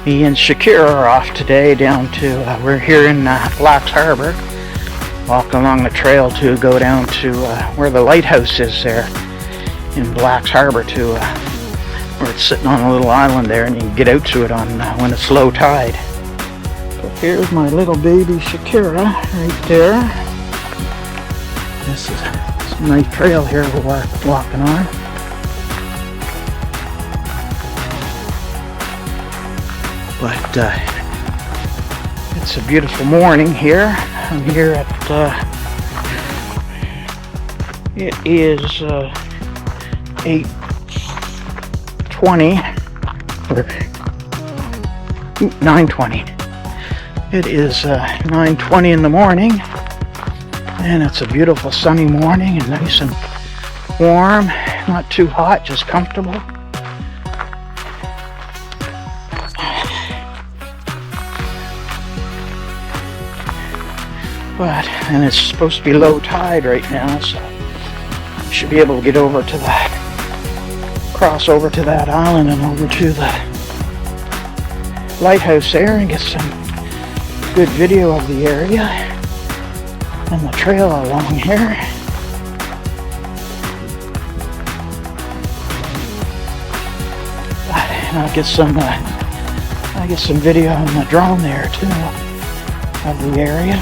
Me and Shakira are off today down to, we're here in Blacks Harbour. Walk along the trail to go down to where the lighthouse is there in Blacks Harbour, to where it's sitting on a little island there, and you can get out to it on when it's low tide. So here's my little baby Shakira right there. This is a nice trail here we're walking on. But it's a beautiful morning here. I'm here at, it is 8:20, or 9:20. It is 9:20 in the morning, and it's a beautiful sunny morning and nice and warm, not too hot, just comfortable. And it's supposed to be low tide right now, so you should be able to get over to that, cross over to that island and over to the lighthouse there and get some good video of the area and the trail along here. And I'll get some video on the drone there too of the area.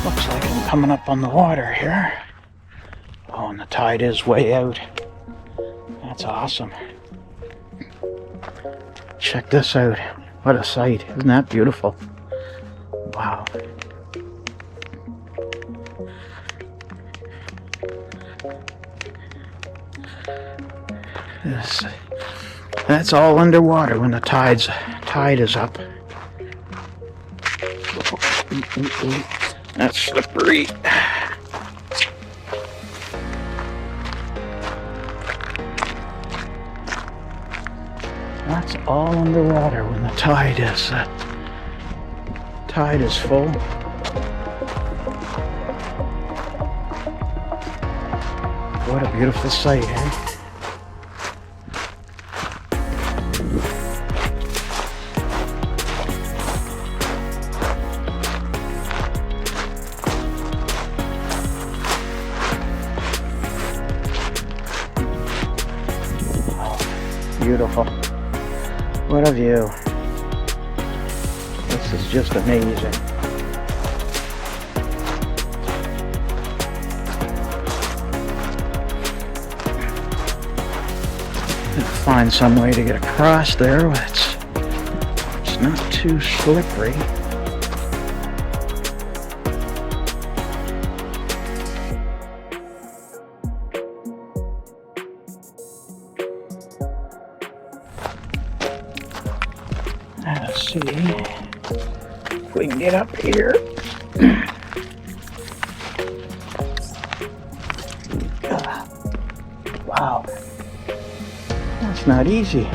Looks like I'm coming up on the water here. Oh, and the tide is way out. That's awesome. Check this out. What a sight. Isn't that beautiful? Wow. That's all underwater when the tide is up. That's slippery. That's all underwater when the tide is full. What a beautiful sight, eh? Beautiful. What a view. This is just amazing. Find some way to get across there. It's not too slippery. Let's see if we can get up here. Wow, that's not easy.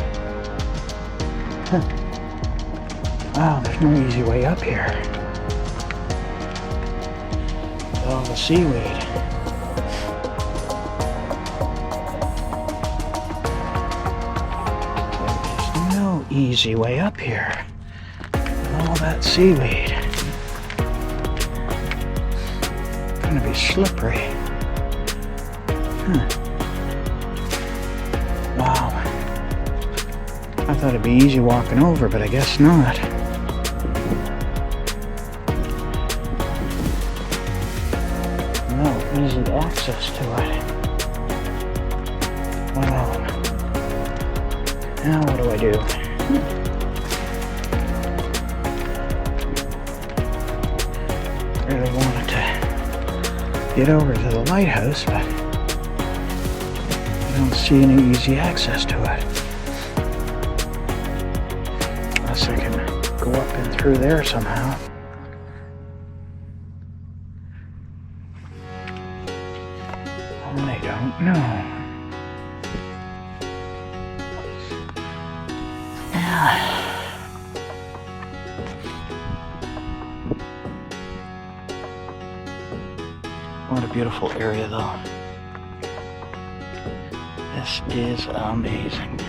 Wow, there's no easy way up here. With all the seaweed. Easy way up here. All that seaweed. It's gonna be slippery. Wow. I thought it'd be easy walking over, but I guess not. No easy access to it. Wow. Now what do I do? Really wanted to get over to the lighthouse, but I don't see any easy access to it. Unless I can go up and through there somehow. I don't know. What a beautiful area, though. This is amazing.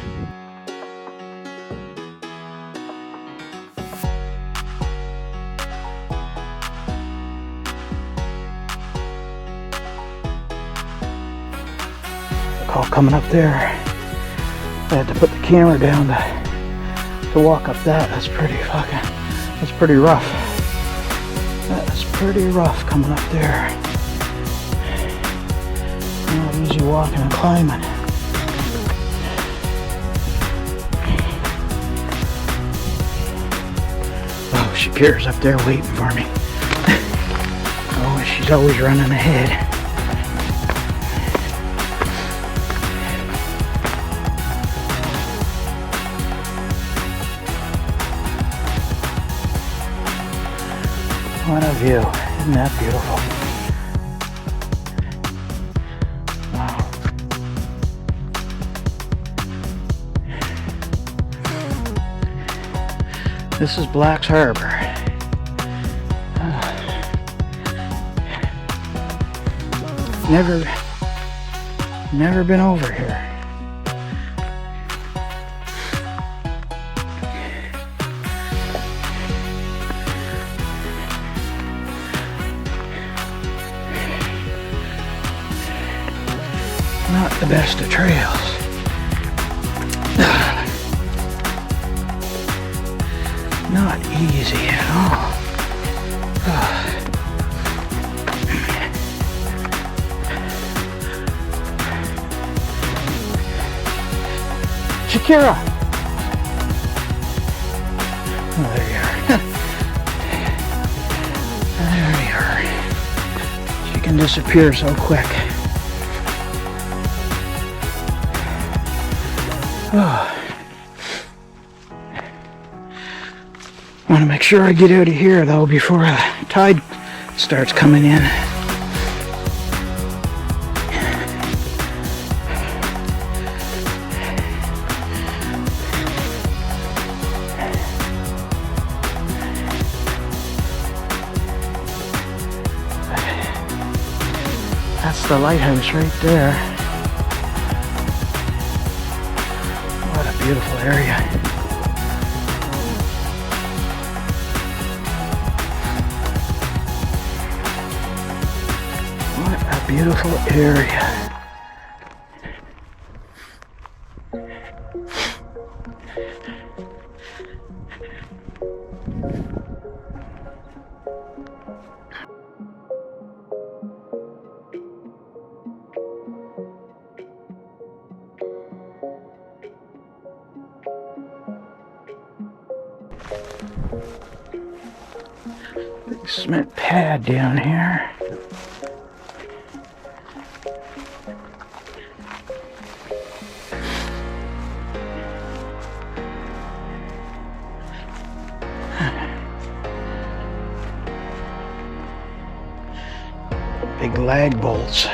Look all coming up there. I had to put the camera down to walk up that. That's pretty rough. That's pretty rough coming up there. Not easy walking and climbing. Oh, Shakira's up there waiting for me. Oh, she's always running ahead. What a view. Isn't that beautiful? Wow. This is Blacks Harbour. Never been over here. Not the best of trails. Not easy at all. Shakira! Oh, there you are. There you are. She can disappear so quick. Oh. Want to make sure I get out of here though before the tide starts coming in. That's the lighthouse right there. What a beautiful area. What a beautiful area. Big cement pad down here. Big lag bolts.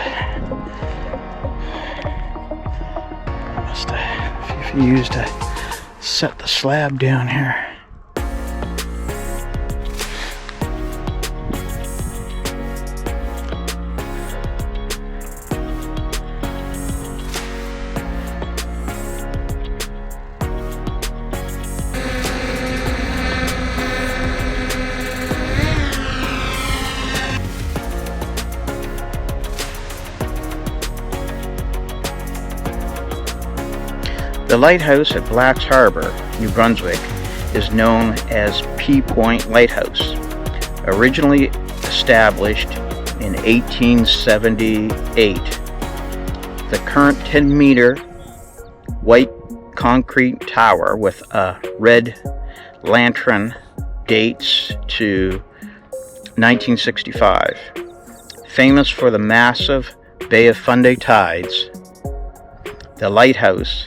Must have used to set the slab down here. The lighthouse at Blacks Harbour, New Brunswick, is known as Pea Point Lighthouse. Originally established in 1878, the current 10-meter white concrete tower with a red lantern dates to 1965. Famous for the massive Bay of Fundy tides, the lighthouse,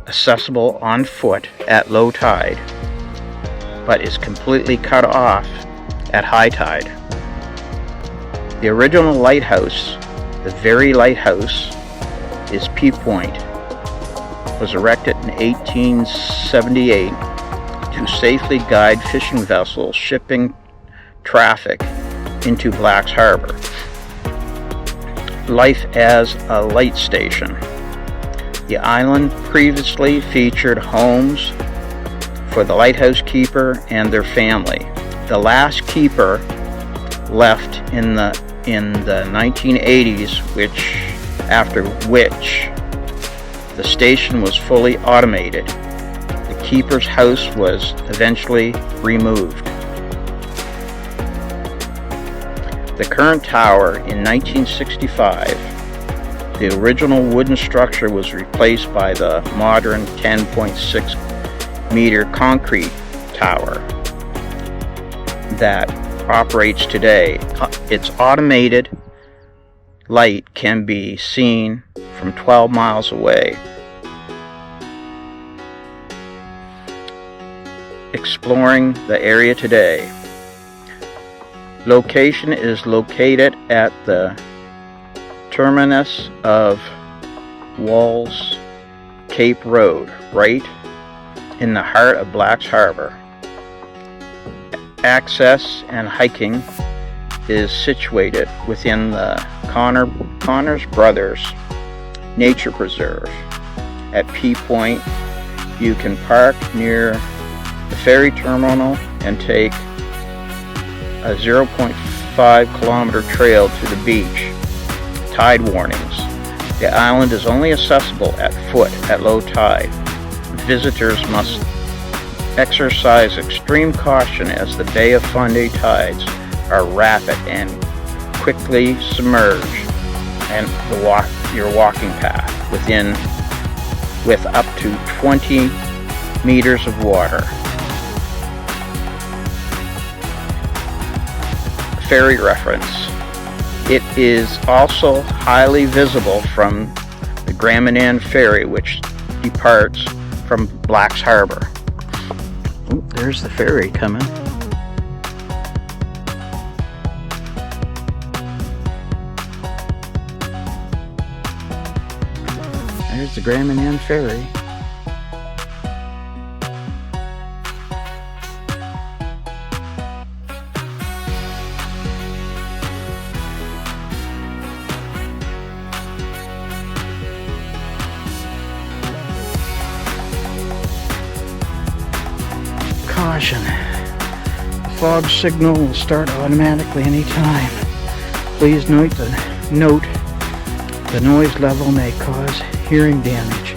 accessible on foot at low tide, but is completely cut off at high tide. The original lighthouse, the very lighthouse, is Pea Point, was erected in 1878 to safely guide fishing vessels shipping traffic into Blacks Harbour. Life as a light station. The island previously featured homes for the lighthouse keeper and their family. The last keeper left in the 1980s, after which the station was fully automated. The keeper's house was eventually removed. The current tower in 1965, the original wooden structure was replaced by the modern 10.6 meter concrete tower that operates today. Its automated light can be seen from 12 miles away. Exploring the area today. Location is located at the terminus of Walls Cape Road, right in the heart of Blacks Harbour. Access and hiking is situated within the Connors Brothers Nature Preserve. At Pea Point, you can park near the ferry terminal and take a 0.5 kilometer trail to the beach. Tide warnings. The island is only accessible at foot at low tide. Visitors must exercise extreme caution as the Bay of Fundy tides are rapid and quickly submerge and your walking path with up to 20 meters of water. Ferry reference. It is also highly visible from the Grand Manan Ferry, which departs from Blacks Harbour. Oh, there's the ferry coming. There's the Grand Manan Ferry. Caution. The fog signal will start automatically anytime. Please note the noise level may cause hearing damage.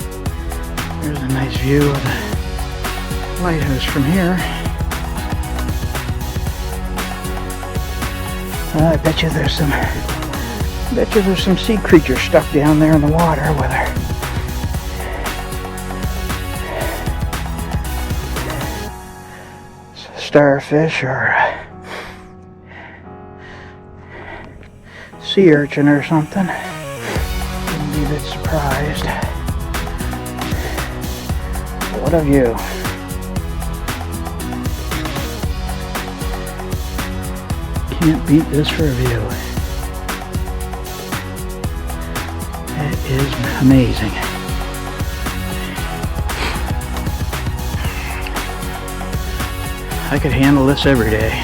There's a nice view of the lighthouse from here. I bet you there's some sea creatures stuck down there in the water, whether starfish or sea urchin or something. Wouldn't be a bit surprised. What a view. Can't beat this for a view. It is amazing. I could handle this every day.